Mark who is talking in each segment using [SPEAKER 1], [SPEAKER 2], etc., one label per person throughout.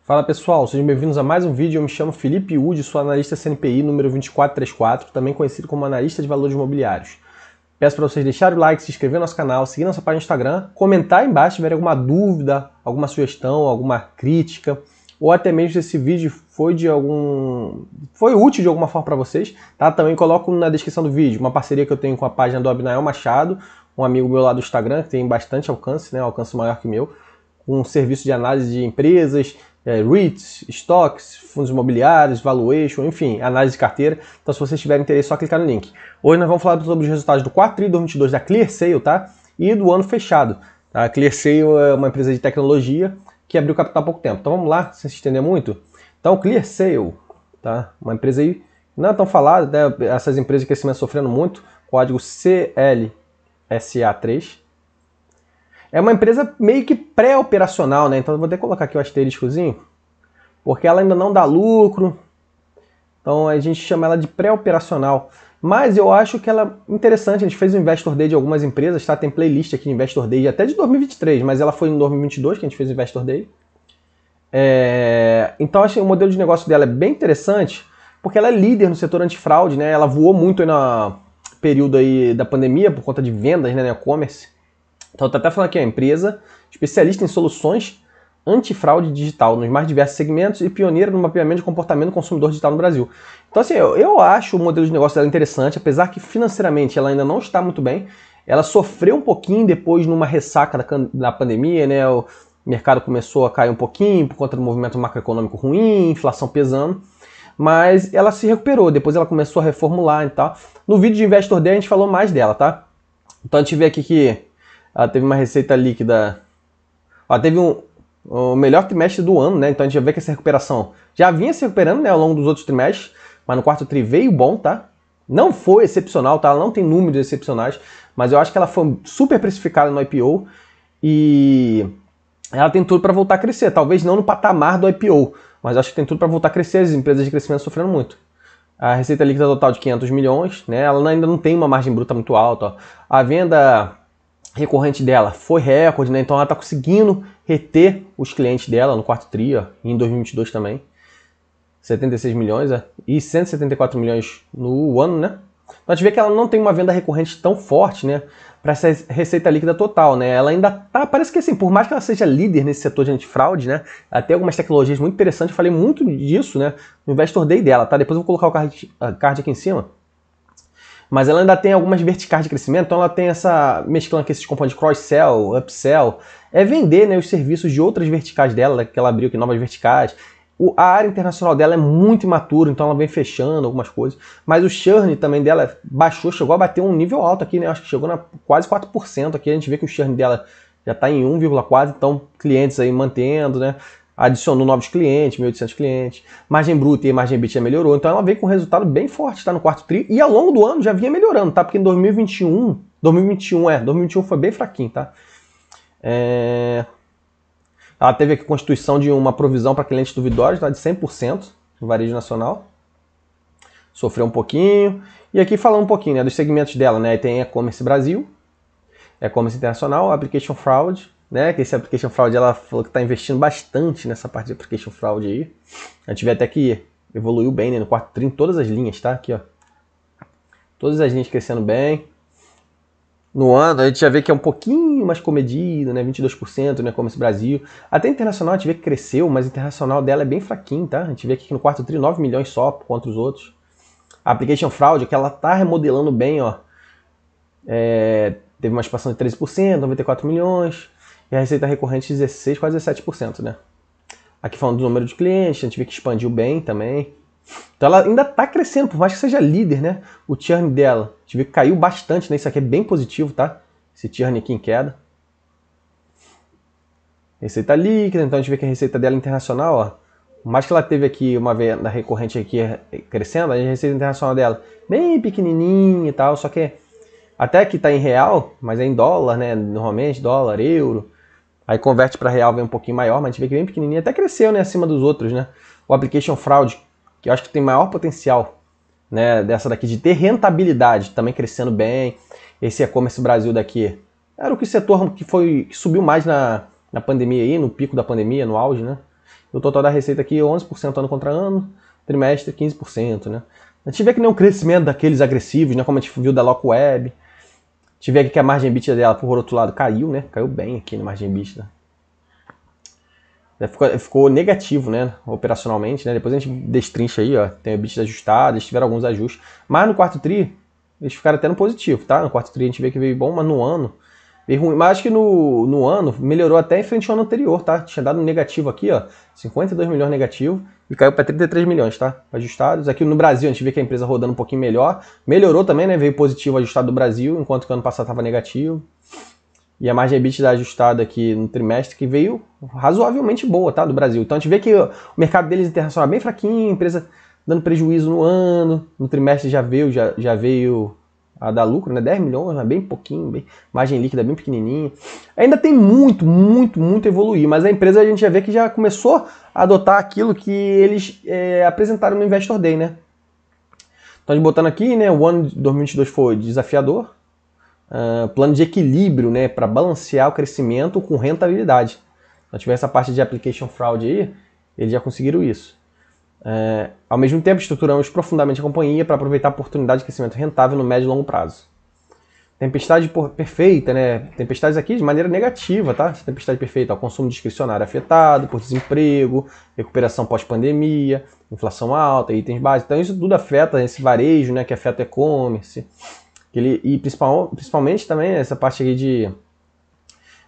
[SPEAKER 1] Fala pessoal, sejam bem-vindos a mais um vídeo. Eu me chamo Felipe Udi, sou analista CNPI número 2434, também conhecido como analista de valores imobiliários. Peço para vocês deixarem o like, se inscrever no nosso canal, seguir nossa página no Instagram, comentar aí embaixo se tiver alguma dúvida, alguma sugestão, alguma crítica, ou até mesmo se esse vídeo foi útil de alguma forma para vocês, tá? Também coloco na descrição do vídeo uma parceria que eu tenho com a página do Abinael Machado, um amigo meu lá do Instagram, que tem bastante alcance, né? Alcance maior que o meu, um serviço de análise de empresas, REITs, stocks, fundos imobiliários, valuation, enfim, análise de carteira. Então, se vocês tiverem interesse, é só clicar no link. Hoje nós vamos falar sobre os resultados do quarto tri de 2022 da ClearSale, tá? E do ano fechado. A ClearSale é uma empresa de tecnologia que abriu capital há pouco tempo. Então, vamos lá, sem se estender muito. Então, ClearSale, tá? Uma empresa aí não é tão falada, né? Essas empresas de crescimento sofrendo muito, código CLSA3. É uma empresa meio que pré-operacional, né? Então eu vou até colocar aqui o asteriscozinho, porque ela ainda não dá lucro. Então a gente chama ela de pré-operacional. Mas eu acho que ela é interessante. A gente fez um Investor Day de algumas empresas, tá? Tem playlist aqui de Investor Day até de 2023, mas ela foi em 2022 que a gente fez o Investor Day. Então acho que o modelo de negócio dela é bem interessante, porque ela é líder no setor antifraude, né? Ela voou muito aí no período aí da pandemia por conta de vendas, né? E-commerce. Então, eu estou até falando aqui, a empresa especialista em soluções antifraude digital nos mais diversos segmentos e pioneira no mapeamento de comportamento do consumidor digital no Brasil. Então, assim, eu acho o modelo de negócio dela interessante, apesar que financeiramente ela ainda não está muito bem. Ela sofreu um pouquinho depois numa ressaca da pandemia, né? O mercado começou a cair um pouquinho por conta do movimento macroeconômico ruim, inflação pesando. Mas ela se recuperou, depois ela começou a reformular e tal. No vídeo de Investor Day a gente falou mais dela, tá? Então a gente vê aqui que ela teve uma receita líquida. Ela teve o melhor trimestre do ano, né? Então a gente já vê que essa recuperação já vinha se recuperando, né, ao longo dos outros trimestres, mas no quarto tri veio bom, tá? Não foi excepcional, tá? Ela não tem números excepcionais, mas eu acho que ela foi super precificada no IPO e ela tem tudo para voltar a crescer. Talvez não no patamar do IPO, mas eu acho que tem tudo para voltar a crescer. As empresas de crescimento sofrendo muito. A receita líquida total de 500 milhões, né? Ela ainda não tem uma margem bruta muito alta, ó. A venda recorrente dela foi recorde, né? Então ela está conseguindo reter os clientes dela no quarto tri, ó, e em 2022 também. 76 milhões e 174 milhões no ano, né? Então a gente vê que ela não tem uma venda recorrente tão forte, né? Para essa receita líquida total, né? Ela ainda tá, parece que assim, por mais que ela seja líder nesse setor de antifraude, né? Ela tem algumas tecnologias muito interessantes, eu falei muito disso, né? No Investor Day dela, tá? Depois eu vou colocar o card aqui em cima. Mas ela ainda tem algumas verticais de crescimento, então ela tem essa mesclando aqui esses componentes de cross-sell, upsell, vender, né, os serviços de outras verticais dela, que ela abriu aqui, novas verticais. A área internacional dela é muito imatura, então ela vem fechando algumas coisas. Mas o churn também dela baixou, chegou a bater um nível alto aqui, né? Acho que chegou na quase 4% aqui. A gente vê que o churn dela já está em 1,4%, então clientes aí mantendo, né? Adicionou novos clientes, 1.800 clientes, margem bruta e margem EBITDA melhorou, então ela veio com um resultado bem forte, tá, no quarto tri, e ao longo do ano já vinha melhorando, tá, porque em 2021 foi bem fraquinho, tá. Ela teve aqui a constituição de uma provisão para clientes duvidosos, tá, de 100% no varejo nacional, sofreu um pouquinho, e aqui falando um pouquinho, né, dos segmentos dela, né, tem e-commerce Brasil, e-commerce internacional, application fraud, né, que esse application fraud ela falou que está investindo bastante nessa parte de application fraud aí. A gente vê até que evoluiu bem, né, no quarto tri em todas as linhas, tá? Aqui, ó. Todas as linhas crescendo bem. No ano, a gente já vê que é um pouquinho mais comedido, né, 22%, né, como esse Brasil. Até internacional a gente vê que cresceu, mas o internacional dela é bem fraquinho, tá? A gente vê que no quarto tri 9 milhões só contra os outros. A application fraud, que ela tá remodelando bem, ó. Teve uma expansão de 13%, 94 milhões. E a receita recorrente 16%, quase 17%, né? Aqui falando do número de clientes, a gente vê que expandiu bem também. Então ela ainda está crescendo, por mais que seja líder, né? O churn dela, a gente vê que caiu bastante, né? Isso aqui é bem positivo, tá? Esse churn aqui em queda. Receita líquida, então a gente vê que a receita dela internacional, ó, por mais que ela teve aqui uma venda recorrente aqui crescendo, a receita internacional dela bem pequenininha e tal, só que até que está em real, mas é em dólar, né? Normalmente dólar, euro. Aí converte para real, vem um pouquinho maior, mas a gente vê que vem pequenininho. Até cresceu, né, acima dos outros, né? O application fraud, que eu acho que tem maior potencial, né, dessa daqui de ter rentabilidade, também crescendo bem. Esse e-commerce Brasil daqui era o setor que subiu mais na pandemia aí, no pico da pandemia, no auge, né? O total da receita aqui 11% ano contra ano, trimestre 15%, né? A gente vê que não é um crescimento daqueles agressivos, né? Como a gente viu da Locweb. A gente vê aqui que a margem EBITDA dela, por outro lado, caiu, né? Caiu bem aqui na margem EBITDA. Ficou negativo, né? Operacionalmente, né? Depois a gente destrincha aí, ó. Tem o EBITDA ajustado, eles tiveram alguns ajustes. Mas no quarto tri, eles ficaram até no positivo, tá? No quarto tri a gente vê que veio bom, mas no ano veio ruim. Mas acho que no ano melhorou até em frente ao ano anterior, tá? Tinha dado um negativo aqui, ó. 52 milhões negativo e caiu para 33 milhões, tá? Ajustados. Aqui no Brasil a gente vê que a empresa rodando um pouquinho melhor. Melhorou também, né? Veio positivo ajustado do Brasil, enquanto que o ano passado estava negativo. E a margem EBITDA ajustada aqui no trimestre que veio razoavelmente boa, tá? Do Brasil. Então a gente vê que o mercado deles internacional é bem fraquinho, a empresa dando prejuízo no ano, no trimestre já veio a dar lucro, né? 10 milhões, mas bem pouquinho, margem líquida bem pequenininha. Ainda tem muito a evoluir, mas a empresa a gente já vê que já começou a adotar aquilo que eles apresentaram no Investor Day, né? Então a gente botando aqui, né? O ano de 2022 foi desafiador. Plano de equilíbrio, né, para balancear o crescimento com rentabilidade. Então, tiver essa parte de application fraud aí, eles já conseguiram isso. Ao mesmo tempo, estruturamos profundamente a companhia para aproveitar a oportunidade de crescimento rentável no médio e longo prazo. Tempestade perfeita, né? Tempestades aqui de maneira negativa, tá? Tempestade perfeita, o consumo discricionário afetado por desemprego, recuperação pós-pandemia, inflação alta, itens básicos. Então isso tudo afeta esse varejo, né, que afeta o e-commerce. E principalmente também essa parte aqui de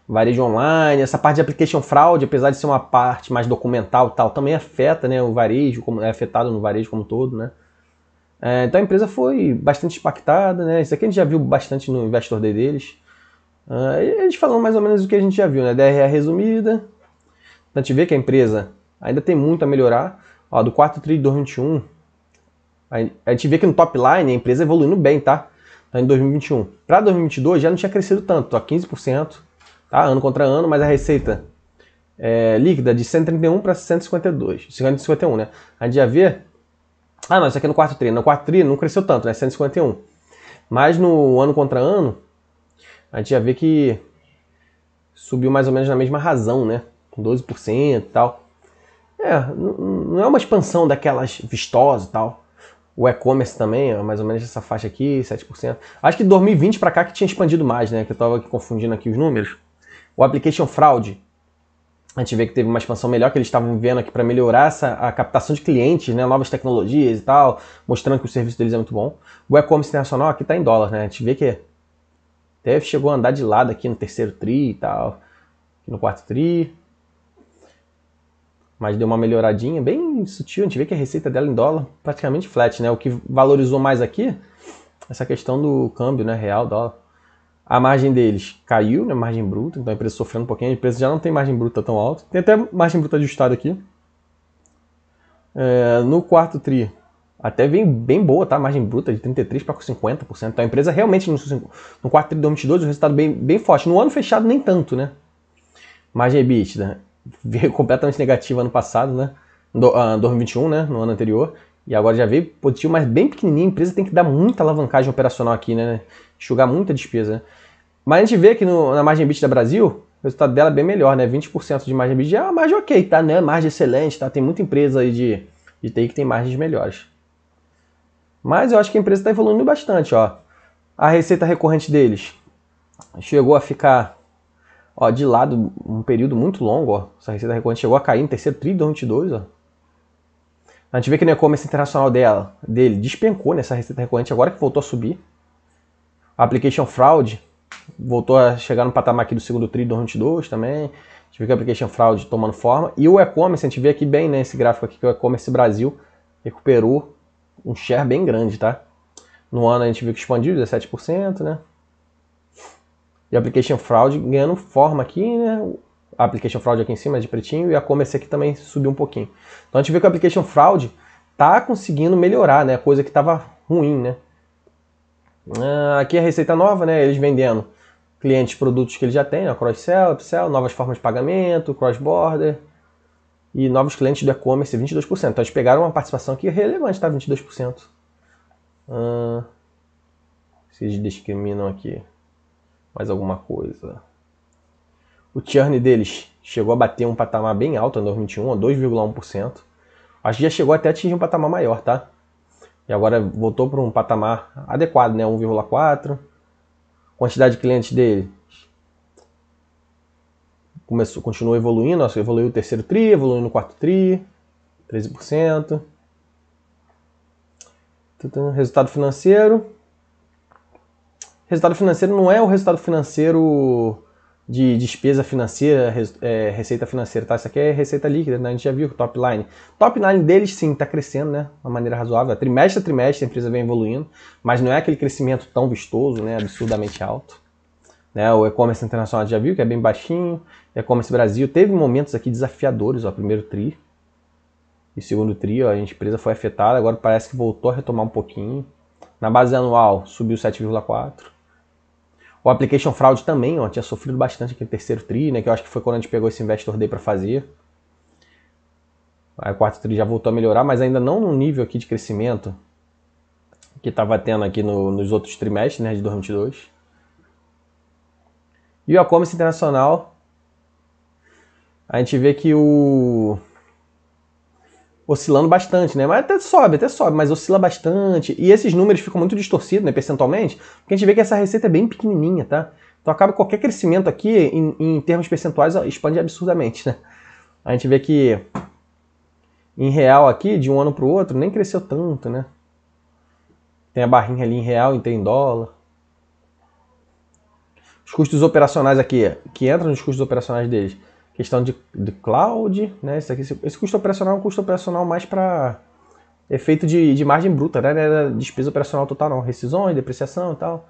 [SPEAKER 1] varejo online, essa parte de application fraud, apesar de ser uma parte mais documental e tal, também afeta, né, o varejo, como é afetado no varejo como um todo, né? Então a empresa foi bastante impactada, né? Isso aqui a gente já viu bastante no Investor Day deles. Eles falam mais ou menos o que a gente já viu, né? DRE resumida. Então a gente vê que a empresa ainda tem muito a melhorar. Ó, do 4 tri de 2021, a gente vê que no top line a empresa evoluindo bem, tá? Então, em 2021. Para 2022 já não tinha crescido tanto, ó, 15%, tá? Ano contra ano, mas a receita líquida de 131 para 151, né? A gente já vê... não, isso aqui é no quarto tri. No quarto tri não cresceu tanto, né? 151. Mas no ano contra ano, a gente já vê que subiu mais ou menos na mesma razão, né? Com 12% e tal. Não é uma expansão daquelas vistosas e tal. O e-commerce também, mais ou menos essa faixa aqui, 7%. Acho que de 2020 para cá que tinha expandido mais, né? Que eu estava confundindo aqui os números. O application fraud, a gente vê que teve uma expansão melhor, que eles estavam vendo aqui para melhorar a captação de clientes, né? Novas tecnologias e tal, mostrando que o serviço deles é muito bom. O e-commerce internacional aqui está em dólar, né? A gente vê que até chegou a andar de lado aqui no terceiro tri e tal, aqui no quarto tri. Mas deu uma melhoradinha bem sutil, a gente vê que a receita dela em dólar praticamente flat, né? O que valorizou mais aqui, essa questão do câmbio, né? Real, dólar. A margem deles caiu, né? Margem bruta, então a empresa sofrendo um pouquinho. A empresa já não tem margem bruta tão alta. Tem até margem bruta ajustada aqui. No quarto tri, até vem bem boa, tá? Margem bruta de 33% para 50%. Então a empresa realmente no quarto tri de 2022 o resultado bem forte. No ano fechado nem tanto, né? Margem EBITDA veio completamente negativa ano passado, né? 2021, né? No ano anterior. E agora já veio positivo, mas bem pequenininho. A empresa tem que dar muita alavancagem operacional aqui, né? Enxugar muita despesa, né? Mas a gente vê que na margem EBITDA Brasil, o resultado dela é bem melhor, né? 20% de margem EBITDA é uma margem ok, tá? Né? Margem excelente, tá? Tem muita empresa aí de TI que tem margens melhores. Mas eu acho que a empresa está evoluindo bastante, ó. A receita recorrente deles chegou a ficar de lado um período muito longo, ó. Essa receita recorrente chegou a cair no terceiro tri de 2022, ó. A gente vê que no e-commerce internacional dele despencou nessa receita recorrente, agora que voltou a subir. A application fraud voltou a chegar no patamar aqui do segundo tri de 2022 também. A gente vê que a application fraud tomando forma. E o e-commerce, a gente vê aqui bem, né, esse gráfico aqui, que o e-commerce Brasil recuperou um share bem grande, tá? No ano a gente viu que expandiu 17%, né? E a application fraud ganhando forma aqui, né? A application fraud aqui em cima é de pretinho e a e-commerce aqui também subiu um pouquinho. Então a gente vê que a application fraud tá conseguindo melhorar, né? Coisa que estava ruim, né? Aqui a receita nova, né? Eles vendendo clientes, produtos que eles já têm, né? Cross-sell, upsell, novas formas de pagamento, cross-border e novos clientes do e-commerce, 22%. Então eles pegaram uma participação aqui relevante, tá? 22%. Se eles discriminam aqui mais alguma coisa. O churn deles chegou a bater um patamar bem alto em 2021, 2,1%. Acho que já chegou até a atingir um patamar maior, tá? E agora voltou para um patamar adequado, né? 1,4%. Quantidade de clientes dele continuou evoluindo. Evoluiu o terceiro tri, evoluiu no quarto tri, 13%. Resultado financeiro. Resultado financeiro não é o resultado financeiro de despesa financeira, receita financeira, tá? Isso aqui é receita líquida, né? A gente já viu o top line. Top line deles, sim, está crescendo, né? De uma maneira razoável. Trimestre a trimestre a empresa vem evoluindo, mas não é aquele crescimento tão vistoso, né? Absurdamente alto. Né? O e-commerce internacional já viu que é bem baixinho. E-commerce Brasil teve momentos aqui desafiadores, ó, primeiro tri. E segundo tri, ó, a empresa foi afetada, agora parece que voltou a retomar um pouquinho. Na base anual, subiu 7,4%. O Application Fraud também, ó, tinha sofrido bastante aqui no terceiro tri, né, que eu acho que foi quando a gente pegou esse Investor Day para fazer. Aí o quarto tri já voltou a melhorar, mas ainda não no nível aqui de crescimento que estava tendo aqui nos outros trimestres, né, de 2022. E o e-commerce internacional, a gente vê que oscilando bastante, né? Mas até sobe, mas oscila bastante. E esses números ficam muito distorcidos, né, percentualmente, porque a gente vê que essa receita é bem pequenininha, tá? Então acaba qualquer crescimento aqui, em termos percentuais, expande absurdamente, né? A gente vê que em real aqui, de um ano para o outro, nem cresceu tanto, né? Tem a barrinha ali em real e tem em dólar. Os custos operacionais aqui, que entram nos custos operacionais deles, questão de cloud, né? Esse custo operacional é um custo operacional mais para efeito de margem bruta, né? Não é despesa operacional total, não. Rescisões, depreciação e tal.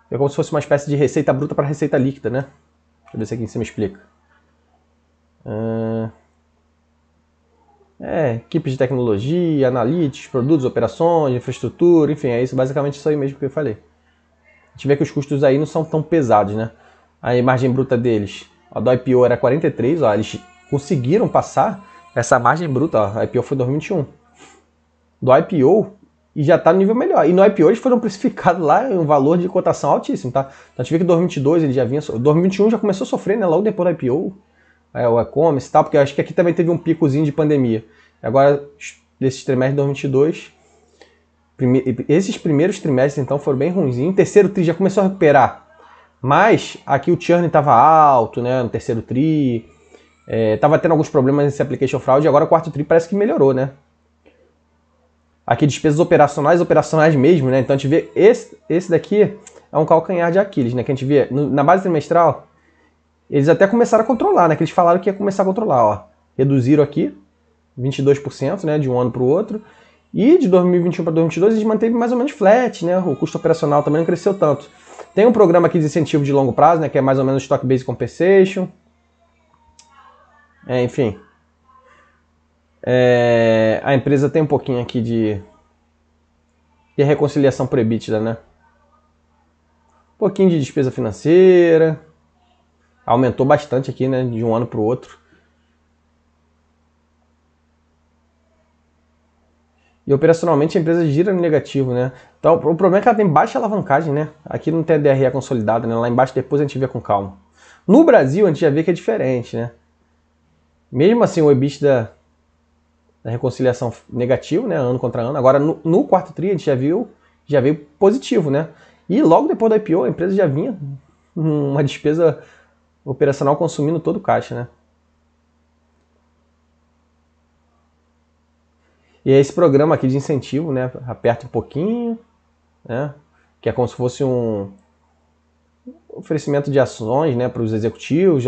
[SPEAKER 1] É como se fosse uma espécie de receita bruta para receita líquida, né? Deixa eu ver se aqui em cima explica. Equipe de tecnologia, analytics, produtos, operações, infraestrutura, enfim, é isso, basicamente isso aí mesmo que eu falei. A gente vê que os custos aí não são tão pesados, né? A margem bruta deles, a do IPO era 43, ó, eles conseguiram passar essa margem bruta, ó, a IPO foi 2021. Do IPO, e já está no nível melhor. E no IPO eles foram precificados lá em um valor de cotação altíssimo, tá? Então a gente vê que em 2022 ele já vinha... 2021 já começou a sofrer, né? Logo depois do IPO, o e-commerce e tal, porque eu acho que aqui também teve um picozinho de pandemia. Agora, desses trimestres de 2022, esses primeiros trimestres então foram bem ruinzinhos. O terceiro tri já começou a recuperar, mas aqui o churn estava alto, né? No terceiro tri, estava tendo alguns problemas nesse application fraud, e agora o quarto tri parece que melhorou, né? Aqui despesas operacionais mesmo, né? Então a gente vê esse daqui é um calcanhar de Aquiles, né? Que a gente vê na base trimestral, eles até começaram a controlar, né? Que eles falaram que ia começar a controlar, ó. Reduziram aqui 22%, né? De um ano para o outro. E de 2021 para 2022 eles manteve mais ou menos flat, né? O custo operacional também não cresceu tanto. Tem um programa aqui de incentivo de longo prazo, né? Que é mais ou menos Stock Based Compensation. Enfim. A empresa tem um pouquinho aqui de reconciliação por EBITDA, né? Um pouquinho de despesa financeira. Aumentou bastante aqui, né? De um ano para o outro. E operacionalmente a empresa gira no negativo, né? Então o problema é que ela tem baixa alavancagem, né? Aqui não tem a DRE consolidada, né? Lá embaixo depois a gente vê com calma. No Brasil a gente já vê que é diferente, né? Mesmo assim o EBITDA da reconciliação negativo, né? Ano contra ano. Agora no quarto tri a gente já veio positivo, né? E logo depois do IPO a empresa já vinha uma despesa operacional consumindo todo o caixa, né? E é esse programa aqui de incentivo, né? Aperta um pouquinho, né? Que é como se fosse um oferecimento de ações, né, para os executivos,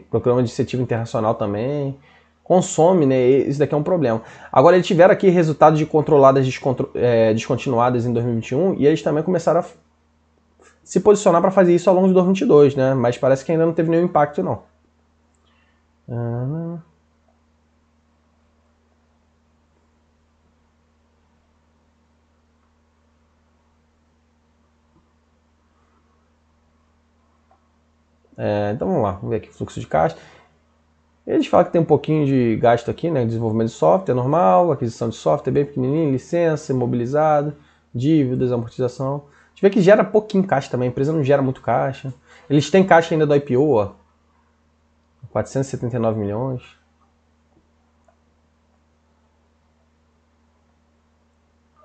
[SPEAKER 1] programa de incentivo internacional também. Consome, né? Isso daqui é um problema. Agora eles tiveram aqui resultados de controladas descontinuadas em 2021 e eles também começaram a se posicionar para fazer isso ao longo de 2022, né? Mas parece que ainda não teve nenhum impacto, não. Então vamos lá, vamos ver aqui o fluxo de caixa. Eles falam que tem um pouquinho de gasto aqui, né? Desenvolvimento de software normal, aquisição de software bem pequenininho, licença, imobilizado, dívidas, amortização. A gente vê que gera pouquinho caixa também, a empresa não gera muito caixa. Eles têm caixa ainda do IPO, ó. 479 milhões.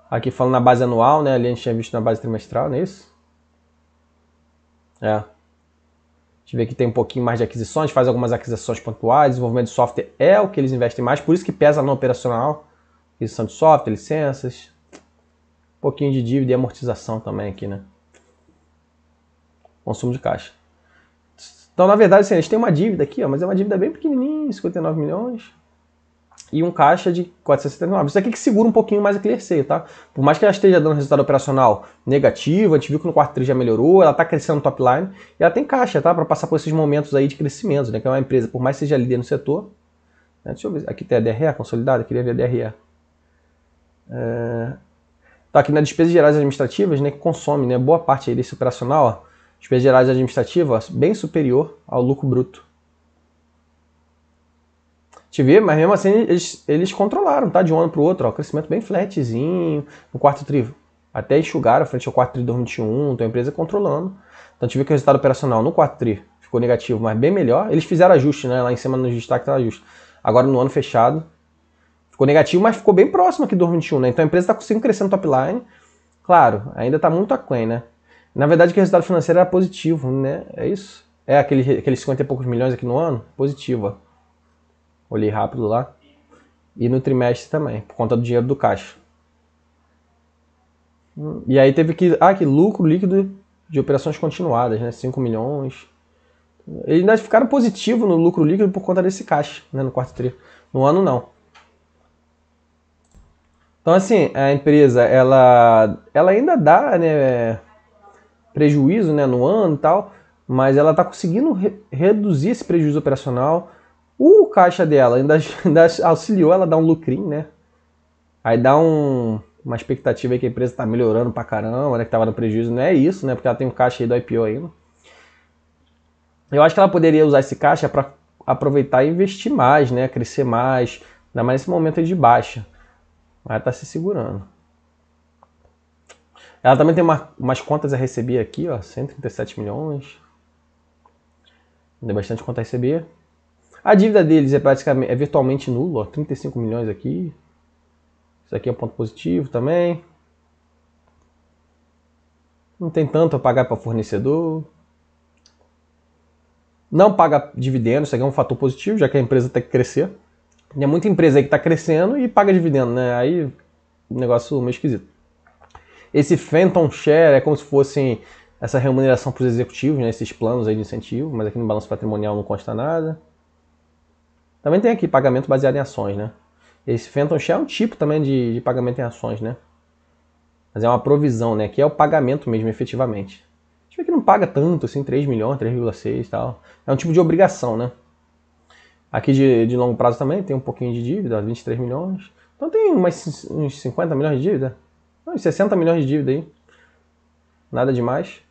[SPEAKER 1] Aqui falando na base anual, né? Ali a gente tinha visto na base trimestral, não é isso? É. Deixa eu ver que tem um pouquinho mais de aquisições, faz algumas aquisições pontuais, desenvolvimento de software é o que eles investem mais, por isso que pesa no operacional, aquisição de software, licenças, um pouquinho de dívida e amortização também aqui, né? Consumo de caixa. Então, na verdade, assim, eles têm uma dívida aqui, ó, mas é uma dívida bem pequenininha, 59 milhões, e um caixa de 479. Isso aqui que segura um pouquinho mais a ClearSale, tá? Por mais que ela esteja dando resultado operacional negativo, a gente viu que no quarto tri já melhorou, ela está crescendo no top line, e ela tem caixa, tá? Para passar por esses momentos aí de crescimento, né? Que é uma empresa, por mais que seja líder no setor. Né? Deixa eu ver, aqui tem a DRE consolidada, queria ver a DRE. Tá aqui nas despesas gerais administrativas, né? Que consome, né? Boa parte aí desse operacional, ó. Despesas gerais administrativas, bem superior ao lucro bruto. Te ver, mas mesmo assim eles controlaram, tá? De um ano para o outro, ó, crescimento bem flatzinho no quarto tri. Até enxugaram frente ao quarto tri de 2021, então a empresa controlando. Então te vê que o resultado operacional no quarto tri ficou negativo, mas bem melhor. Eles fizeram ajuste, né? Lá em cima nos destaques estava ajuste. Agora no ano fechado ficou negativo, mas ficou bem próximo aqui do 2021, né? Então a empresa está conseguindo crescer no top line. Claro, ainda está muito aquém, né? Na verdade que o resultado financeiro era positivo, né? É isso? É aqueles 50 e poucos milhões aqui no ano? Positivo, ó. Olhei rápido lá. E no trimestre também, por conta do dinheiro do caixa. E aí teve que lucro líquido de operações continuadas, né? 5 milhões. Eles ainda ficaram positivos no lucro líquido por conta desse caixa, né? No quarto tri. No ano, não. Então, assim, a empresa, ela ainda dá, né, prejuízo, né, no ano e tal, mas ela está conseguindo reduzir esse prejuízo operacional. O caixa dela ainda auxiliou ela a dar um lucrinho, né? Aí dá uma expectativa aí que a empresa está melhorando pra caramba, né? Que estava no prejuízo. Não é isso, né? Porque ela tem um caixa aí do IPO ainda. Eu acho que ela poderia usar esse caixa para aproveitar e investir mais, né? Crescer mais, ainda mais nesse momento aí de baixa. Mas tá se segurando. Ela também tem umas contas a receber aqui, ó. 137 milhões. Tem bastante conta a receber. A dívida deles é virtualmente nula, ó, 35 milhões aqui. Isso aqui é um ponto positivo também. Não tem tanto a pagar para fornecedor. Não paga dividendos, isso aqui é um fator positivo, já que a empresa tem que crescer. Tem muita empresa aí que está crescendo e paga dividendo, né? Aí o negócio meio esquisito. Esse Phantom Share é como se fosse essa remuneração para os executivos, né? Esses planos aí de incentivo, mas aqui no balanço patrimonial não consta nada. Também tem aqui pagamento baseado em ações, né? Esse Phantom Share é um tipo também de pagamento em ações, né? Mas é uma provisão, né? Que é o pagamento mesmo, efetivamente. A gente vê que não paga tanto, assim, 3 milhões, 3,6 e tal. É um tipo de obrigação, né? Aqui de longo prazo também tem um pouquinho de dívida, 23 milhões. Então tem uns 50 milhões de dívida. Uns 60 milhões de dívida aí. Nada demais.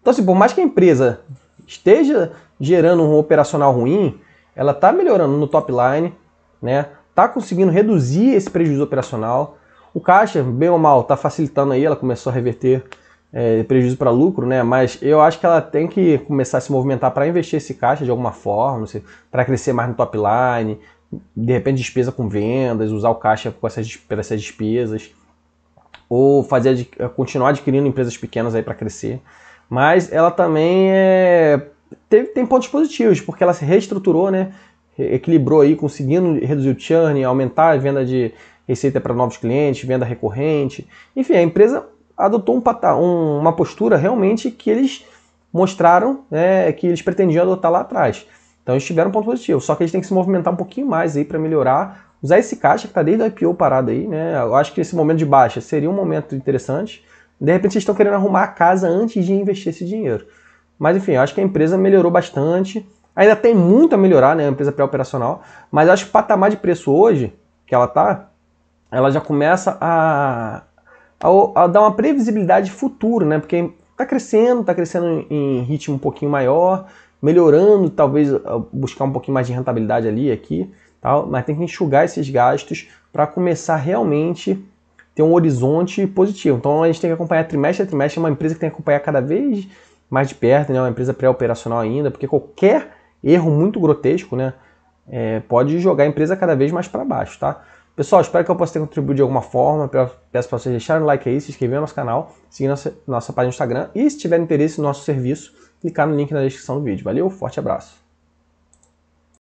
[SPEAKER 1] Então, assim, por mais que a empresa esteja gerando um operacional ruim, ela está melhorando no top line, né? Está conseguindo reduzir esse prejuízo operacional. O caixa, bem ou mal, está facilitando aí, ela começou a reverter prejuízo para lucro, né? Mas eu acho que ela tem que começar a se movimentar para investir esse caixa de alguma forma, para crescer mais no top line, de repente despesa com vendas, usar o caixa com essas despesas, ou continuar adquirindo empresas pequenas aí para crescer. Mas ela também tem pontos positivos, porque ela se reestruturou, né? Equilibrou aí, conseguindo reduzir o churn, aumentar a venda de receita para novos clientes, venda recorrente. Enfim, a empresa adotou uma postura realmente que eles mostraram, né, que eles pretendiam adotar lá atrás. Então eles tiveram um ponto positivo, só que eles têm que se movimentar um pouquinho mais aí para melhorar, usar esse caixa que está desde o IPO parado aí, né? Eu acho que esse momento de baixa seria um momento interessante. De repente vocês estão querendo arrumar a casa antes de investir esse dinheiro. Mas enfim, eu acho que a empresa melhorou bastante. Ainda tem muito a melhorar, né? A empresa pré-operacional. Mas eu acho que o patamar de preço hoje, que ela já começa a dar uma previsibilidade futura, né? Porque está crescendo em ritmo um pouquinho maior, melhorando, talvez buscar um pouquinho mais de rentabilidade ali, aqui, tal, mas tem que enxugar esses gastos para começar realmente ter um horizonte positivo. Então a gente tem que acompanhar trimestre a trimestre, é uma empresa que tem que acompanhar cada vez mais de perto, né? Uma empresa pré-operacional ainda, porque qualquer erro muito grotesco, né, pode jogar a empresa cada vez mais para baixo, tá? Pessoal, espero que eu possa ter contribuído de alguma forma. Peço para vocês deixarem o like aí, se inscrever no nosso canal, seguir nossa página no Instagram e, se tiver interesse no nosso serviço, clicar no link na descrição do vídeo. Valeu, forte abraço!